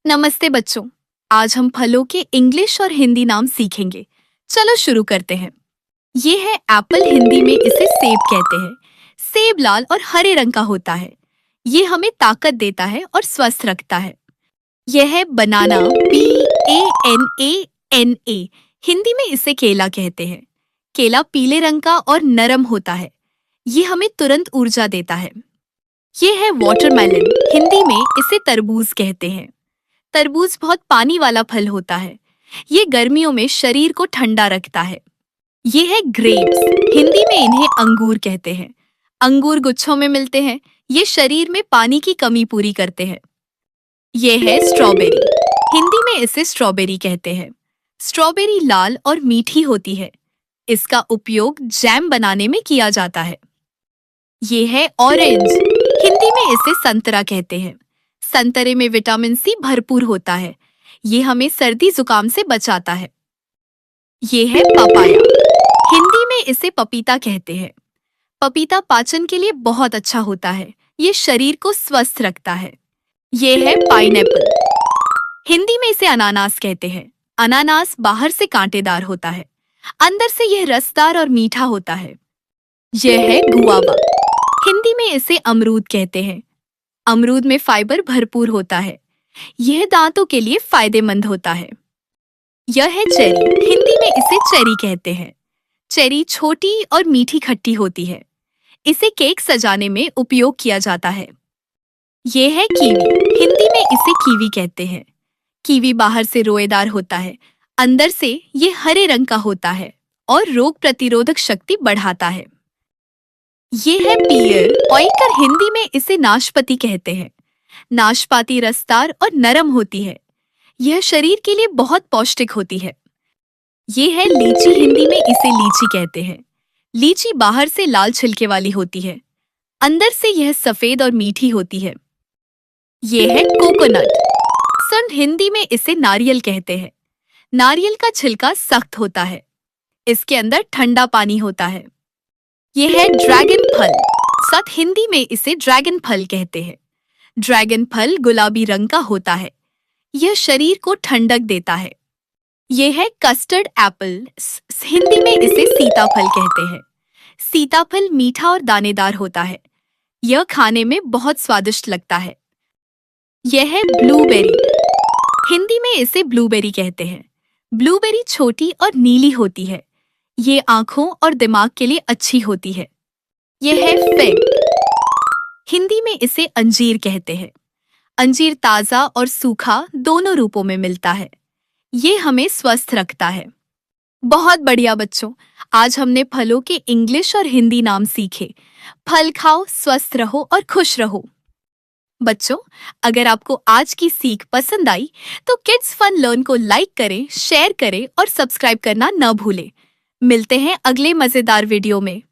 नमस्ते बच्चों। आज हम फलों के इंग्लिश और हिंदी नाम सीखेंगे। चलो शुरू करते हैं। ये है एप्पल, हिंदी में इसे सेब कहते हैं। सेब लाल और हरे रंग का होता है। ये हमें ताकत देता है और स्वस्थ रखता है। यह है बनाना, BANANA। हिंदी में इसे केला कहते हैं। केला पीले रंग का और नरम होता है। ये हमें तुरंत ऊर्जा देता है। ये है वाटरमेलन, हिंदी में इसे तरबूज कहते हैं। तरबूज बहुत पानी वाला फल होता है। ये गर्मियों में शरीर को ठंडा रखता है। ये है ग्रेप्स, हिंदी में इन्हें अंगूर कहते हैं। अंगूर गुच्छों में मिलते हैं। ये शरीर में पानी की कमी पूरी करते हैं। ये है स्ट्रॉबेरी, हिंदी में इसे स्ट्रॉबेरी कहते हैं। स्ट्रॉबेरी लाल और मीठी होती है। इसका उपयोग जैम बनाने में किया जाता है। ये है ऑरेंज, हिंदी में इसे संतरा कहते हैं। संतरे में विटामिन सी भरपूर होता है। ये हमें सर्दी जुकाम से बचाता है। ये है पपाया, हिंदी में इसे पपीता कहते हैं। पपीता पाचन के लिए बहुत अच्छा होता है। ये शरीर को स्वस्थ रखता है। ये है पाइनएप्पल, हिंदी में इसे अनानास कहते हैं। अनानास बाहर से कांटेदार होता है, अंदर से यह रसदार और मीठा होता है। यह है गुआवा, हिंदी में इसे अमरूद कहते हैं। अमरूद में फाइबर भरपूर होता है। यह दांतों के लिए फायदेमंद होता है। यह है चेरी, हिंदी में इसे चेरी कहते हैं। चेरी छोटी और मीठी खट्टी होती है। इसे केक सजाने में उपयोग किया जाता है। यह है कीवी, हिंदी में इसे कीवी कहते हैं। कीवी बाहर से रोएदार होता है, अंदर से ये हरे रंग का होता है और रोग प्रतिरोधक शक्ति बढ़ाता है। ये है पियर, ऑयकर, हिंदी में इसे नाशपाती कहते हैं। नाशपाती रसदार और नरम होती है। यह शरीर के लिए बहुत पौष्टिक होती है। ये है लीची, हिंदी में इसे लीची कहते हैं। लीची बाहर से लाल छिलके वाली होती है, अंदर से यह सफेद और मीठी होती है। ये है कोकोनट, हिंदी में इसे नारियल कहते हैं। नारियल का छिलका सख्त होता है। इसके अंदर ठंडा पानी होता है। यह है ड्रैगन फल, हिंदी में इसे ड्रैगन फल कहते हैं। ड्रैगन फल गुलाबी रंग का होता है। यह शरीर को ठंडक देता है। यह है कस्टर्ड एप्पल, हिंदी में इसे सीताफल कहते हैं। सीताफल मीठा और दानेदार होता है। यह खाने में बहुत स्वादिष्ट लगता है। यह है ब्लूबेरी, हिंदी में इसे ब्लूबेरी कहते हैं। ब्लूबेरी छोटी और नीली होती है। ये आंखों और दिमाग के लिए अच्छी होती है। यह है फिग, हिंदी में इसे अंजीर कहते हैं। अंजीर ताजा और सूखा दोनों रूपों में मिलता है। ये हमें स्वस्थ रखता है। बहुत बढ़िया बच्चों, आज हमने फलों के इंग्लिश और हिंदी नाम सीखे। फल खाओ, स्वस्थ रहो और खुश रहो। बच्चों, अगर आपको आज की सीख पसंद आई तो किड्स फन लर्न को लाइक करें, शेयर करें और सब्सक्राइब करना न भूलें। मिलते हैं अगले मजेदार वीडियो में।